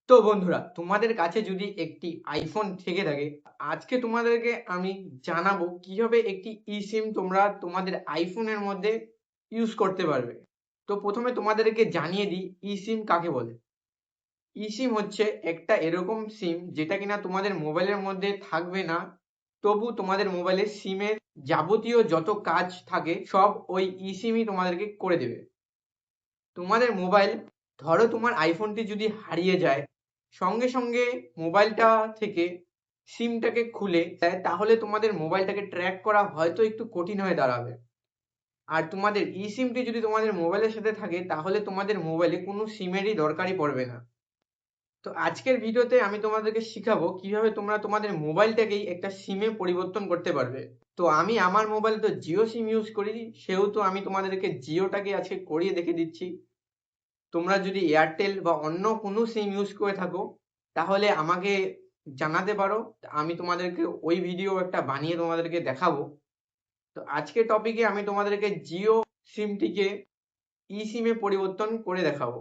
তো বন্ধুরা, তোমাদের কাছে যদি একটি আইফোন থেকে থাকে, আজকে তোমাদেরকে আমি জানাবো কিভাবে একটি সিম তোমরা তোমাদের আইফোনের মধ্যে ইউজ করতে পারবে। তো প্রথমে তোমাদেরকে জানিয়ে দিই সিম কাকে বলে। সিম হচ্ছে একটা এরকম সিম যেটা কিনা তোমাদের মোবাইলের মধ্যে থাকবে না, তবু তোমাদের মোবাইলে সিমের যাবতীয় যত কাজ থাকে সব ওই সিমই তোমাদেরকে করে দেবে। তোমাদের মোবাইল, ধরো তোমার আইফোনটি যদি হারিয়ে যায়, সঙ্গে সঙ্গে মোবাইলটা থেকে সিমটাকে খুলে দেয়, তাহলে তোমাদের মোবাইলটাকে ট্র্যাক করা হয়তো একটু কঠিন হয়ে দাঁড়াবে। আর তোমাদের সিমটি যদি তোমাদের মোবাইলের সাথে থাকে, তাহলে তোমাদের মোবাইলে কোনো সিমেরই দরকারই পড়বে না। তো আজকের ভিডিওতে আমি তোমাদেরকে শিখাবো কিভাবে তোমরা তোমাদের মোবাইলটাকেই একটা সিমে পরিবর্তন করতে পারবে। তো আমি আমার মোবাইলে তো জিও সিম ইউজ করি, সেহেতু আমি তোমাদেরকে জিওটাকে আজকে করিয়ে দেখে দিচ্ছি। তোমরা যদি এয়ারটেল বা অন্য কোনো সিম ইউজ করে থাকো, তাহলে আমাকে জানাতে পারো, আমি তোমাদেরকে ওই ভিডিও একটা বানিয়ে তোমাদেরকে দেখাবো। তো আজকের টপিকে আমি তোমাদেরকে জিও সিমটিকে সিমে পরিবর্তন করে দেখাবো।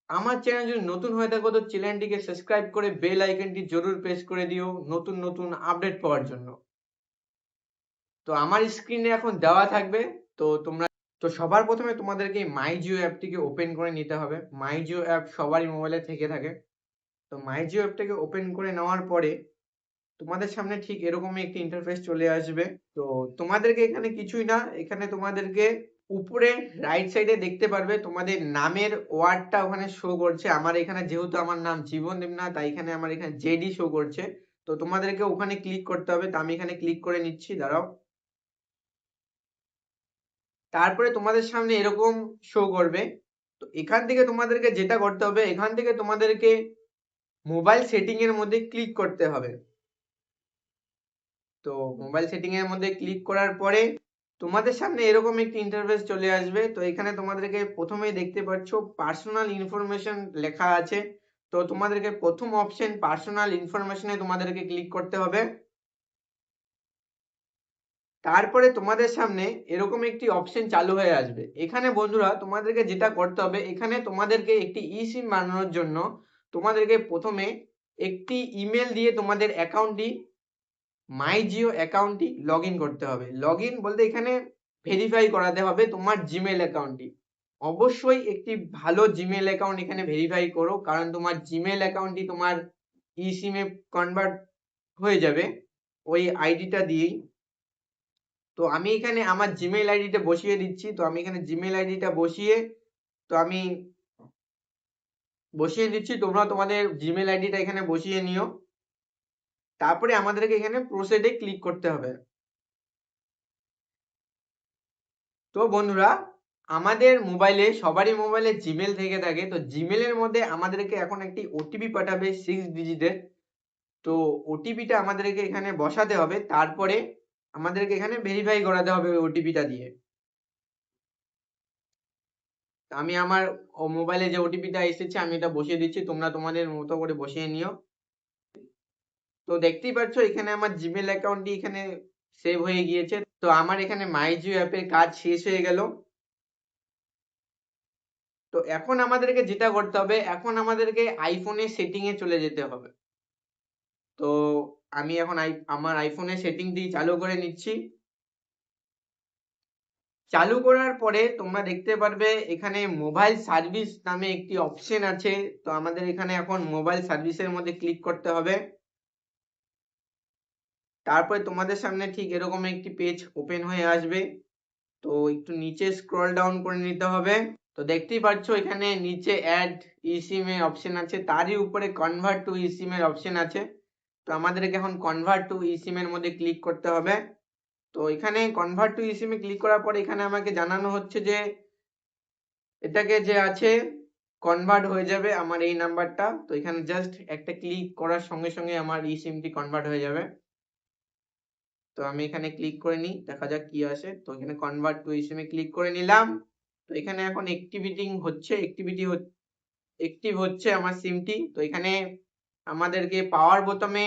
আমার চ্যানেল যদি নতুন হয়ে থাকো, তো চ্যানেলটিকে সাবস্ক্রাইব করে বেল আইকনটি জরুর প্রেস করে দিও নতুন নতুন আপডেট পাওয়ার জন্য। তো আমার স্ক্রিনে এখন দেওয়া থাকবে। তো তোমরা, তো সবার প্রথমে তোমাদেরকে মাই জিও অ্যাপটিকে ওপেন করে নিতে হবে। মাই জিও অ্যাপ সবারই মোবাইলে থেকে থাকে। তো মাই জিও অ্যাপটাকে ওপেন করে নেওয়ার পরে তোমাদের সামনে ঠিক এরকমই একটি ইন্টারফেস চলে আসবে। তো তোমাদেরকে এখানে কিছুই না, এখানে তোমাদেরকে উপরে রাইট সাইডে দেখতে পারবে তোমাদের নামের ওয়ার্ডটা ওখানে শো করছে। আমার এখানে যেহেতু আমার নাম জীবন দেবনাথ, তাই এখানে আমার এখানে জেডি শো করছে। তো তোমাদেরকে ওখানে ক্লিক করতে হবে। তো আমি এখানে ক্লিক করে নিচ্ছি, দাঁড়াও। তারপরে তোমাদের সামনে এরকম শো করবে। তো এখান থেকে তোমাদেরকে যেটা করতে হবে, এখান থেকে তোমাদেরকে মোবাইল সেটিং এর মধ্যে ক্লিক করতে হবে। তো মোবাইল সেটিং এর মধ্যে ক্লিক করার পরে তোমাদের সামনে এরকম একটি ইন্টারফেস চলে আসবে। তো এখানে তোমাদেরকে প্রথমেই দেখতে পাচ্ছ পার্সোনাল ইনফরমেশন লেখা আছে। তো তোমাদেরকে প্রথম অপশন পার্সোনাল ইনফরমেশনে তোমাদেরকে ক্লিক করতে হবে। তারপরে তোমাদের সামনে এরকম একটি অপশন চালু হয়ে আসবে। এখানে বন্ধুরা তোমাদেরকে যেটা করতে হবে, এখানে তোমাদেরকে একটি সিম বানানোর জন্য তোমাদেরকে প্রথমে একটি ইমেল দিয়ে তোমাদের অ্যাকাউন্টটি, মাই জিও অ্যাকাউন্টটি লগ ইন করতে হবে। লগ ইন বলতে এখানে ভেরিফাই করাতে হবে তোমার জিমেল অ্যাকাউন্টটি। অবশ্যই একটি ভালো জিমেল অ্যাকাউন্ট এখানে ভেরিফাই করো, কারণ তোমার জিমেল অ্যাকাউন্টটি তোমার সিমে কনভার্ট হয়ে যাবে ওই আইডিটা দিয়েই। তো আমি এখানে আমার জিমেইল আইডিটা বসিয়ে দিচ্ছি। তো আমি এখানে জিমেইল আইডিটা তো আমি বসিয়ে দিচ্ছি, তোমরা তোমাদের জিমেইল আইডিটা এখানে বসিয়ে নিও। তারপরে আমাদেরকে এখানে প্রসিডে ক্লিক করতে হবে। তো বন্ধুরা, আমাদের মোবাইলে, সবারই মোবাইলে জিমেল থেকে থাকে। তো জিমেলের মধ্যে আমাদেরকে এখন একটি ওটিপি পাঠাবে 6 ডিজিটের। তো ওটিপিটা আমাদেরকে এখানে বসাতে হবে। তারপরে আমাদেরকে এখানে ভেরিফাই করাতে হবে ওই ওটিপিটা দিয়ে। আমি আমার মোবাইলে যে ওটিপিটা এসেছে আমি এটা বসিয়ে দিচ্ছি, তোমরা তোমাদের মতো করে বসিয়ে নিও। তো দেখতেই পাচ্ছ এখানে আমার জিমেল অ্যাকাউন্টটি এখানে সেভ হয়ে গিয়েছে। তো আমার এখানে মাই জিও অ্যাপের কাজ শেষ হয়ে গেল। তো এখন আমাদেরকে যেটা করতে হবে, এখন আমাদেরকে আইফোনের সেটিং এ চলে যেতে হবে। তো আমি এখন আমার আইফোনের সেটিংটি চালু করে নিচ্ছি। চালু করার পরে তোমরা দেখতে পারবে এখানে মোবাইল সার্ভিস নামে একটি অপশন আছে। তো আমাদের এখানে এখন মোবাইল সার্ভিসের মধ্যে ক্লিক করতে হবে। তারপরে তোমাদের সামনে ঠিক এরকম একটি পেজ ওপেন হয়ে আসবে। তো একটু নিচে স্ক্রল ডাউন করে নিতে হবে। তো দেখতেই পাচ্ছ এখানে নিচে অ্যাড ইসিম এর অপশন আছে, তারই উপরে কনভার্ট টু ইসিম এর অপশন আছে। তো আমাদেরকে এখন কনভার্ট টু ইসিম এর মধ্যে ক্লিক করতে হবে। তো এখানে convert to eSIM A click করার পরে এখানে আমাকে জানানো হচ্ছে যে এটাকে যে আছে কনভার্ট হয়ে যাবে আমার এই নাম্বারটা। তো এখানে জাস্ট একটা ক্লিক করার সঙ্গে সঙ্গে আমার সিমটি কনভার্ট হয়ে যাবে। তো আমি এখানে ক্লিক করে নিই, দেখা যাক কি আসে। তো এখানে convert to eSIM A click করে নিলাম। তো এখানে এখন অ্যাক্টিভ হচ্ছে আমার সিমটি। তো এখানে আমাদেরকে পাওয়ার বোতামে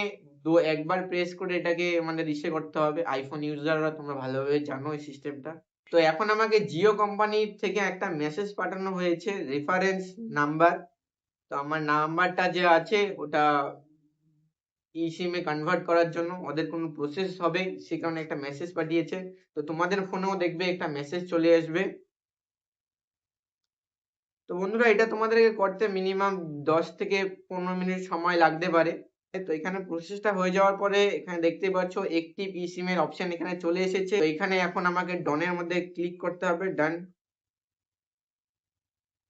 একবার প্রেস করে এটাকে আমাদের ইসে করতে হবে। আইফোন ইউজাররা তোমরা ভালোভাবে জানো এই সিস্টেমটা। তো এখন আমাকে জিও কোম্পানি থেকে একটা মেসেজ পাঠানো হয়েছে, রেফারেন্স নাম্বার। তো তো আমার নাম্বারটা যে আছে ওটা eSIM এ কনভার্ট করার জন্য ওদের কোনো প্রসেস হবে, সে কারণে একটা মেসেজ পাঠিয়েছে। তো তোমাদের ফোনেও দেখবে একটা মেসেজ চলে আসবে। তো বন্ধুরা এটা তোমাদেরকে করতে মিনিমাম 10 থেকে 15 মিনিট সময় লাগতে পারে। তো এখানে প্রসেসটা হয়ে যাওয়ার পরে এখানে দেখতে পাচ্ছ একটিভ eSIM এর অপশন এখানে চলে এসেছে। তো এখানে এখন আমাকে ডনের মধ্যে ক্লিক করতে হবে, ডান।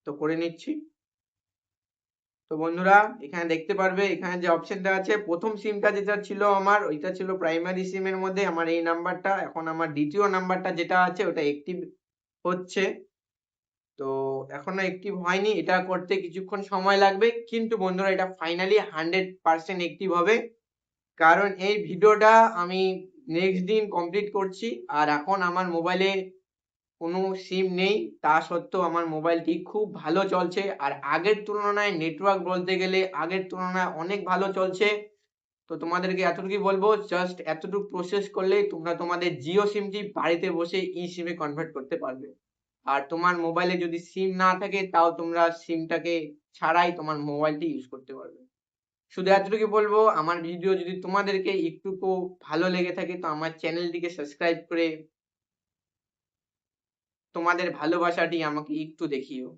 তো করে নিচ্ছি। তো বন্ধুরা এখানে দেখতে পারবে এখানে যে অপশনটা আছে, প্রথম সিমটা যেটা ছিল আমার ওইটা ছিল প্রাইমারি সিম এর মধ্যে আমার এই নাম্বারটা, এখন আমার দ্বিতীয় নাম্বারটা যেটা আছে ওটা অ্যাক্টিভ হচ্ছে। তো এখনো অ্যাক্টিভ হয়নি, এটা করতে কিছুক্ষণ সময় লাগবে, কিন্তু বন্ধুরা এটা ফাইনালি 100% অ্যাক্টিভ হবে। কারণ এই ভিডিওটা আমি নেক্সট দিন কমপ্লিট করছি, আর এখন আমার মোবাইলে কোনো সিম নেই, তা সত্ত্বেও আমার মোবাইলটি খুব ভালো চলছে। আর আগের তুলনায় নেটওয়ার্ক বলতে গেলে আগের তুলনায় অনেক ভালো চলছে। তো তোমাদেরকে এতটুকুই বলবো, জাস্ট এতটুকু প্রসেস করলেই তোমরা তোমাদের জিও সিমটি বাড়িতে বসে ই সিমে কনভার্ট করতে পারবে। আর তোমার মোবাইলে যদি সিম না থাকে তাও তোমরা সিমটাকে ছাড়াই তোমার মোবাইলটি ইউজ করতে পারবে। শুধু এতটুকু বলবো, আমার ভিডিও যদি তোমাদেরকে একটুকু ভালো লেগে থাকে তো আমার চ্যানেলটিকে সাবস্ক্রাইব করে তোমাদের ভালোবাসাটি আমাকে একটু দেখিও।